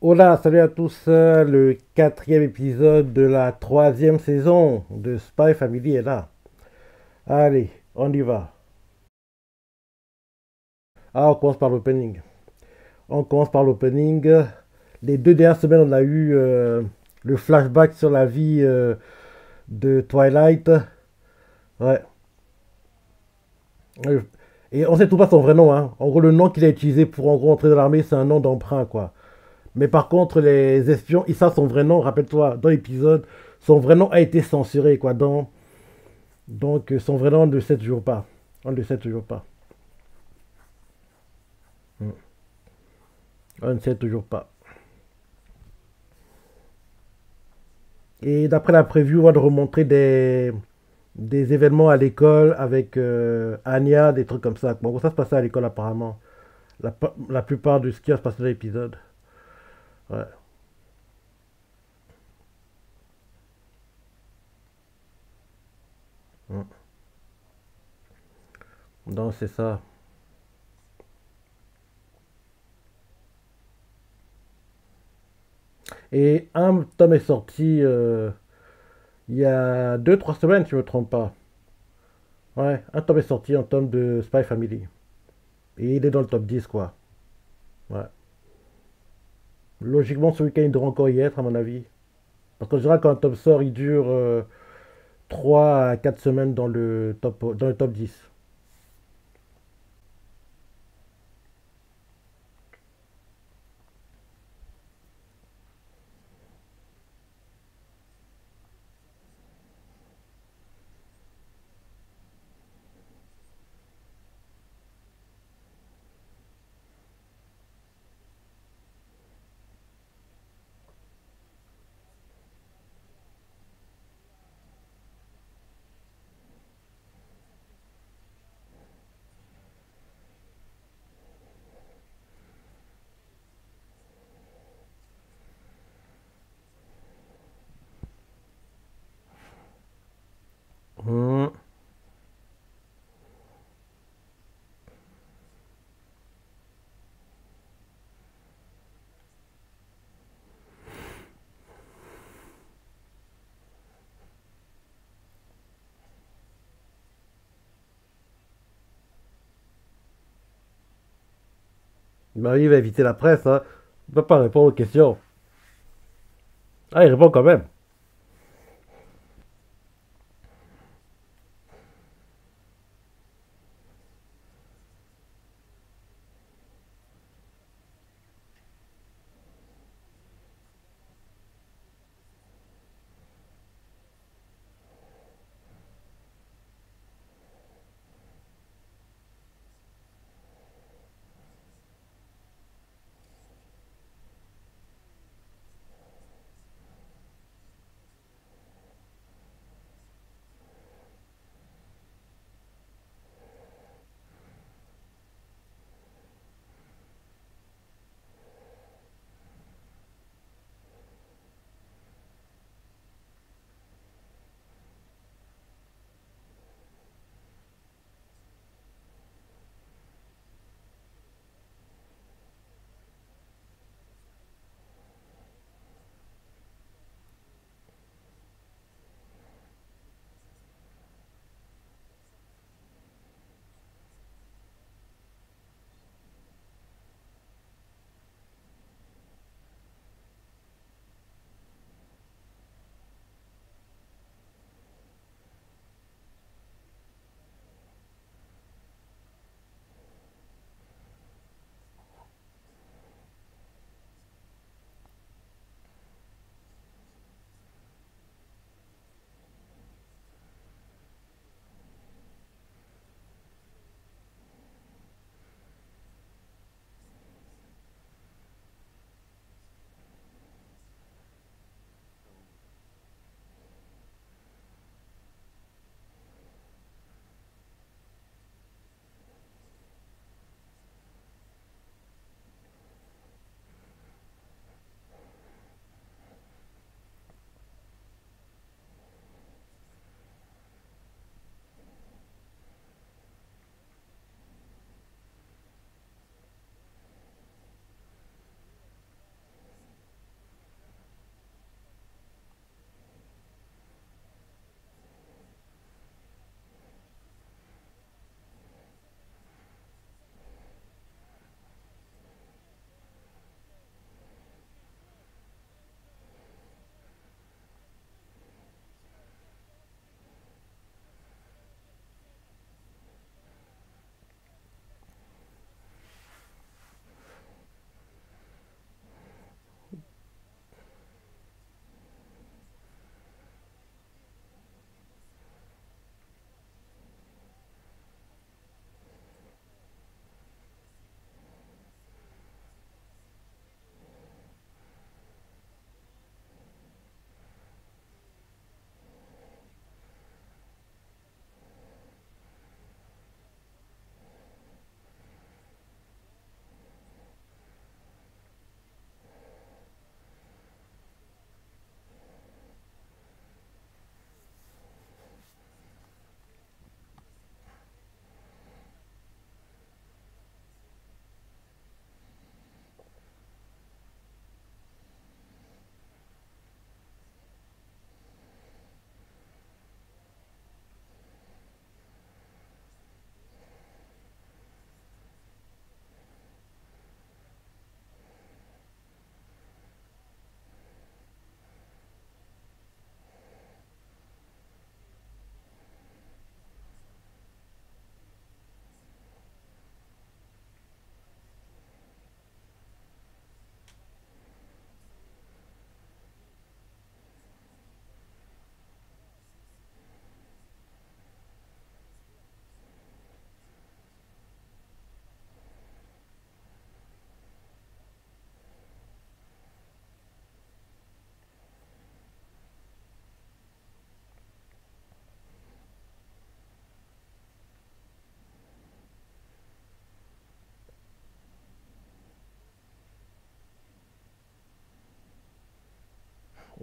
Hola, salut à tous, le quatrième épisode de la troisième saison de Spy Family est là. Allez, on y va. Ah, on commence par l'opening. On commence par l'opening. Les deux dernières semaines, on a eu le flashback sur la vie de Twilight. Ouais. Euh, Et on sait tout pas son vrai nom, hein. En gros, le nom qu'il a utilisé pour en gros entrer dans l'armée, c'est un nom d'emprunt, quoi. Mais par contre, les espions, ils savent son vrai nom. Rappelle-toi, dans l'épisode, son vrai nom a été censuré, quoi. Donc, son vrai nom, on ne le sait toujours pas. On ne le sait toujours pas. Mm. On ne sait toujours pas. Et d'après la preview, on va nous remontrer des événements à l'école avec Anya, des trucs comme ça. Bon, ça se passait à l'école apparemment. La plupart de ce qui va se passer dans l'épisode. Ouais. Mm. Donc, c'est ça. Et un tome est sorti il y a deux trois semaines, si je ne me trompe pas. Ouais, un tome est sorti, un tome de Spy Family. Et il est dans le top 10 quoi. Ouais. Logiquement, ce week-end, il devrait encore y être, à mon avis. Parce qu'en général, quand un tome sort, il dure 3 à 4 semaines dans le top 10. Hum. Bah, il va éviter la presse, hein. Il ne peut pas répondre aux questions. Ah, il répond quand même.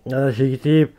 J'ai été.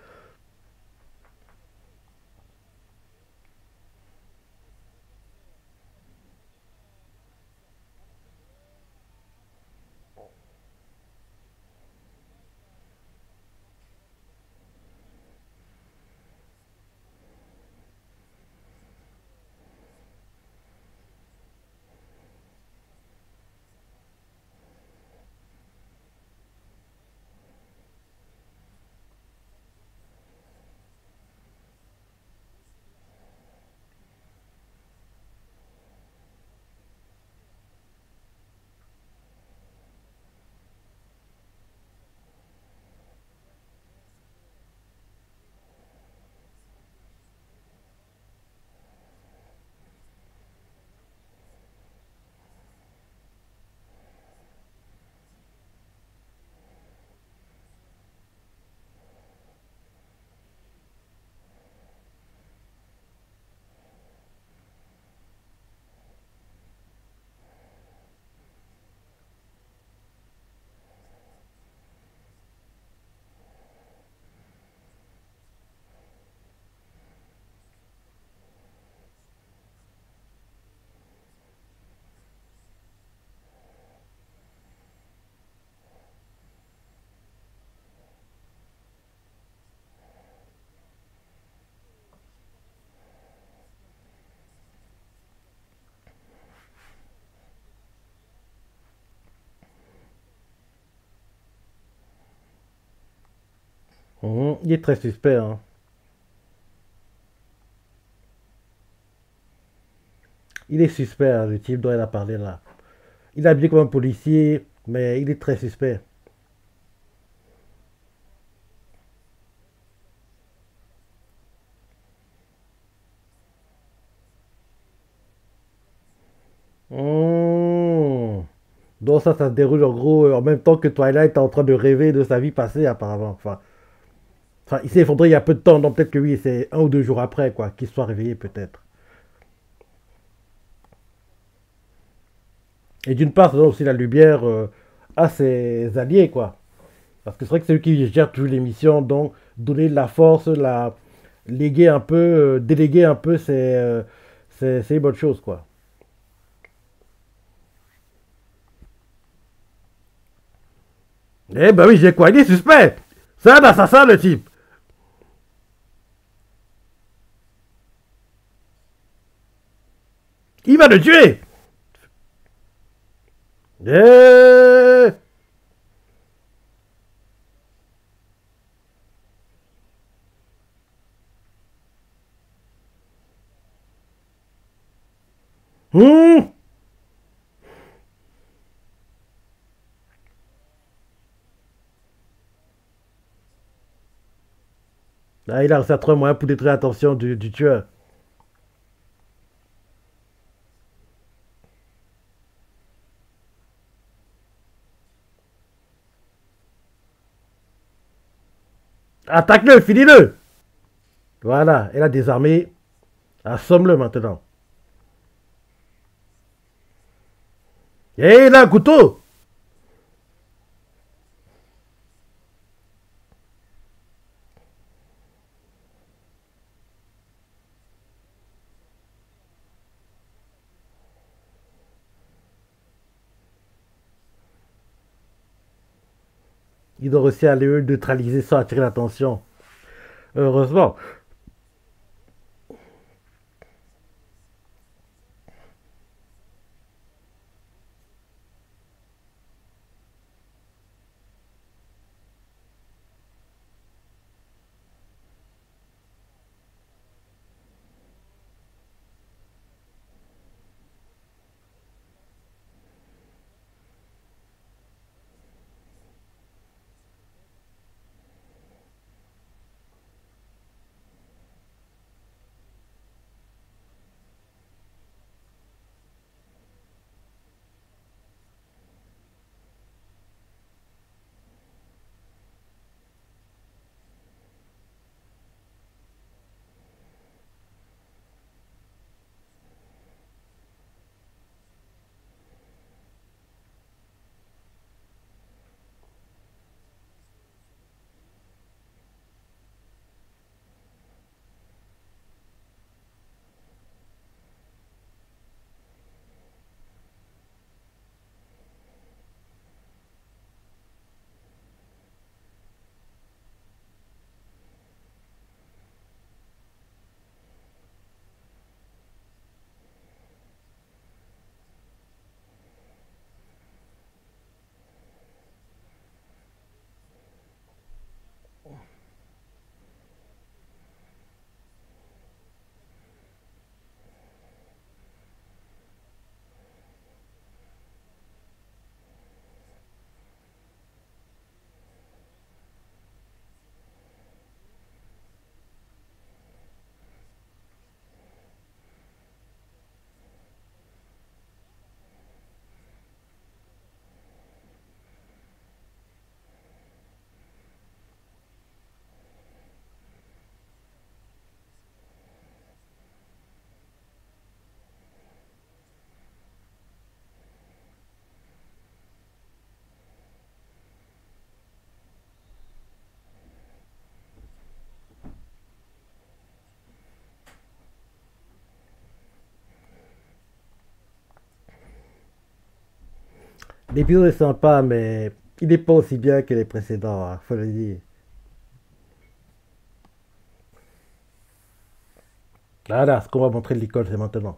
Il est très suspect, hein. Il est suspect, hein, le type dont elle a parlé là. Il est habillé comme un policier, mais il est très suspect. Mmh. Donc ça se déroule en gros en même temps que Twilight est en train de rêver de sa vie passée apparemment. Enfin, il s'est effondré il y a peu de temps, donc peut-être que oui, c'est 1 ou 2 jours après, quoi, qu'il soit réveillé peut-être. Et d'une part, ça donne aussi la lumière à ses alliés, quoi. Parce que c'est vrai que c'est lui qui gère toujours l'émission, donc donner de la force, la léguer un peu, déléguer un peu, c'est une bonne chose, quoi. Eh ben oui, j'ai quoi? Il est suspect. C'est un assassin, le type. Il va le tuer. Eh. Hmm. Ah, il a réussi à trouver un moyen pour détruire l'attention du tueur. Attaque-le, finis-le. Voilà, elle a désarmé. Assomme-le maintenant. Et il a un couteau. Il doit réussir à le neutraliser sans attirer l'attention. Heureusement. L'épisode est sympa, mais il n'est pas aussi bien que les précédents, hein, faut le dire. Voilà, ce qu'on va montrer de l'école, c'est maintenant.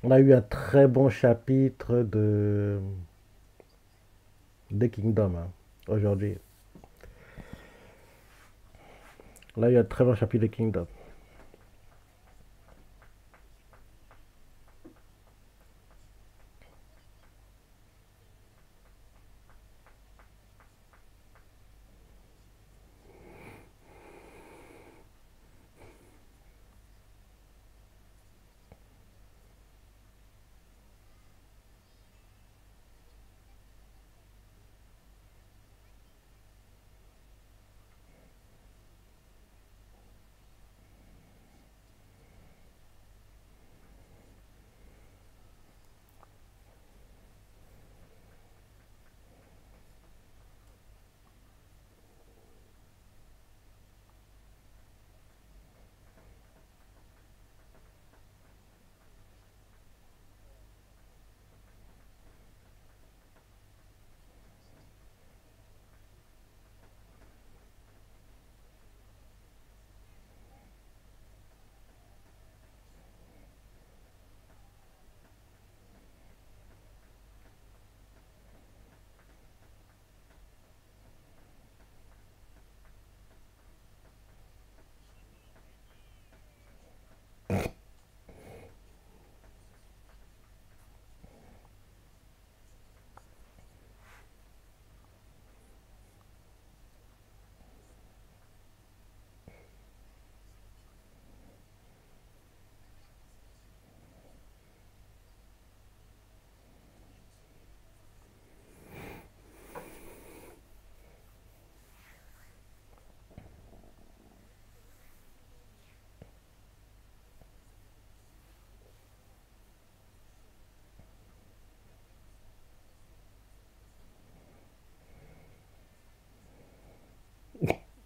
On a eu un très bon chapitre de Kingdom, hein, aujourd'hui. On a eu un très bon chapitre de Kingdom.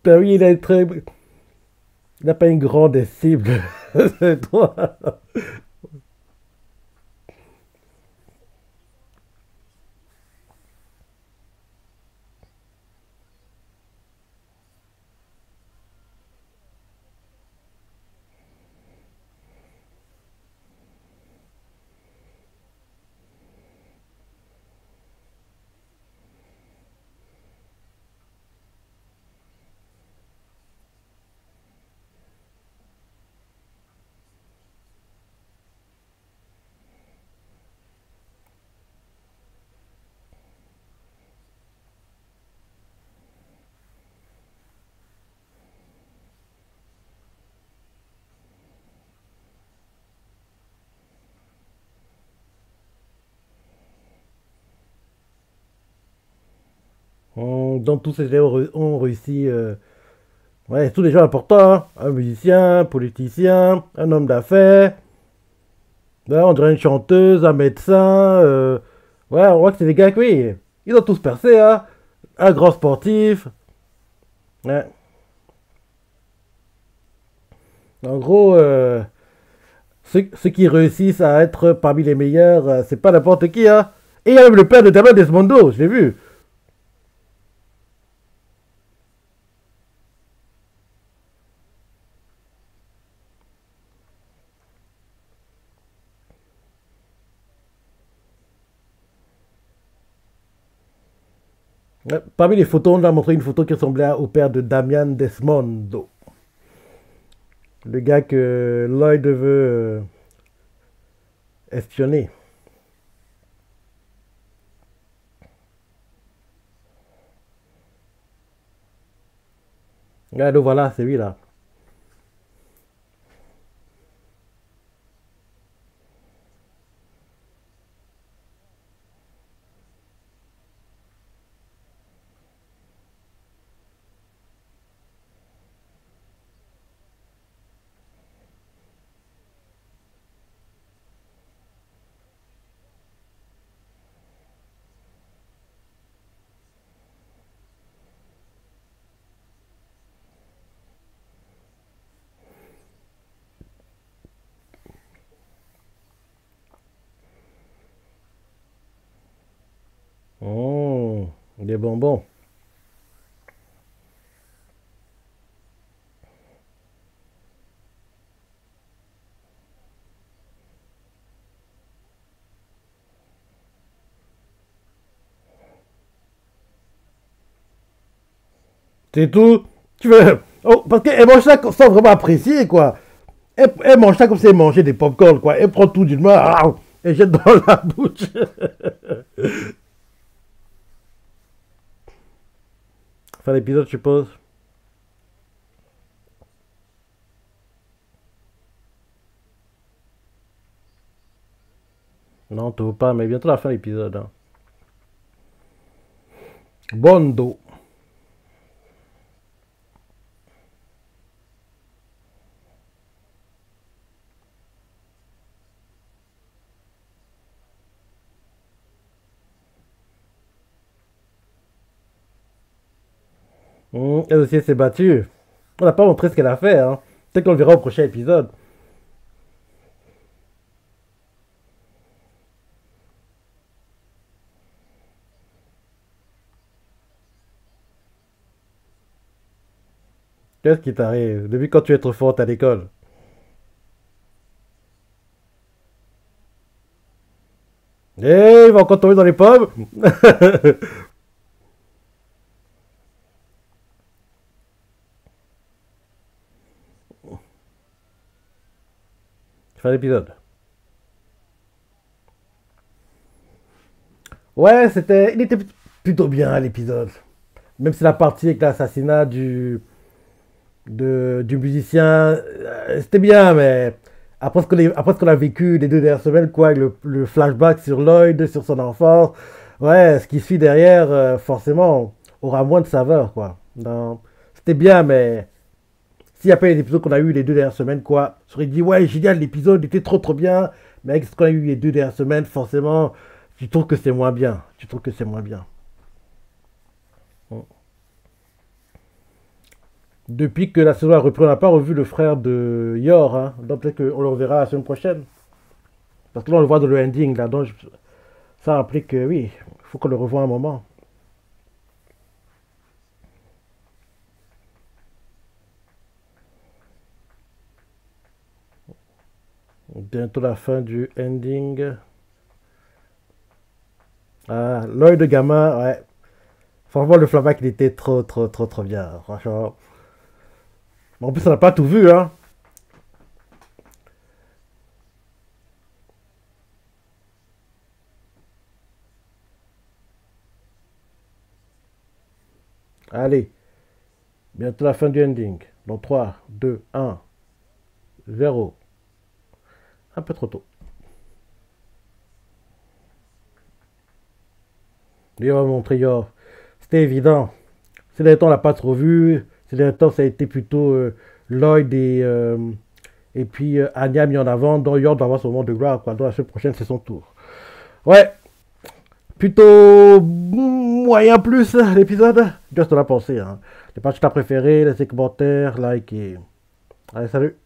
Ben oui, il n'a pas une grande cible. C'est toi. Donc tous ces gens ont réussi. Ouais, tous les gens importants, hein. Un musicien, politicien, un homme d'affaires. Là, on dirait une chanteuse, un médecin. Ouais, on voit que c'est des gars que oui. Ils ont tous percé, hein. Un grand sportif. Ouais. En gros, ceux qui réussissent à être parmi les meilleurs, c'est pas n'importe qui, hein. Et il y a même le père de Damien Desmondo, je l'ai vu. Ouais, parmi les photos, on a montré une photo qui ressemblait au père de Damian Desmondo. Le gars que Lloyd veut espionner. Ouais, donc voilà, c'est lui là. Oh, des bonbons. C'est tout. Tu veux. Oh, parce qu'elle mange ça sans vraiment apprécier, quoi. Elle mange ça comme si elle mangeait des pop-corn, quoi. Elle prend tout d'une main et jette dans la bouche. Fin l'épisode, je suppose. Non, tu veux pas, mais bientôt la fin de l'épisode, hein. Bondo. Elle aussi, elle s'est battue. On n'a pas montré ce qu'elle a fait, hein. Peut-être qu'on le verra au prochain épisode. Qu'est-ce qui t'arrive depuis quand tu es trop forte à l'école? Eh, il va encore tomber dans les pommes. Fin d'épisode. Ouais, il était plutôt bien l'épisode. Même si la partie avec l'assassinat du musicien, c'était bien, mais après ce qu'on a vécu les 2 dernières semaines, quoi, avec le flashback sur Lloyd, sur son enfance, ouais, ce qui suit derrière, forcément, aura moins de saveur, quoi. Non, c'était bien, mais s'il n'y a pas les épisodes qu'on a eu les 2 dernières semaines, quoi, j'aurais dit, ouais, génial, l'épisode était trop trop bien, mais avec ce qu'on a eu les 2 dernières semaines, forcément, tu trouves que c'est moins bien. Tu trouves que c'est moins bien. Depuis que la saison a repris, on n'a pas revu le frère de Yor, hein. Donc peut-être qu'on le reverra la semaine prochaine. Parce que là, on le voit dans le ending, là. Donc ça implique que oui, il faut qu'on le revoie un moment. Bientôt la fin du ending. Ah, l'œil de gamin, ouais. Franchement, le flashback, il était trop, trop, trop, trop bien. Franchement. Mais en plus, on n'a pas tout vu, hein. Allez, bientôt la fin du ending. Dans 3, 2, 1, 0. Un peu trop tôt. Lui, on va montrer Yor. C'était évident. Ces derniers temps, on l'a pas trop vu. Ces derniers temps, ça a été plutôt Lloyd et puis Anya mis en avant. Donc York doit avoir son moment de gloire, quoi. Donc la semaine prochaine, c'est son tour. Ouais, plutôt moyen plus l'épisode. Just on a pensé. Hein. Les pages que t'as préférées, les commentaires, like et... Allez, salut.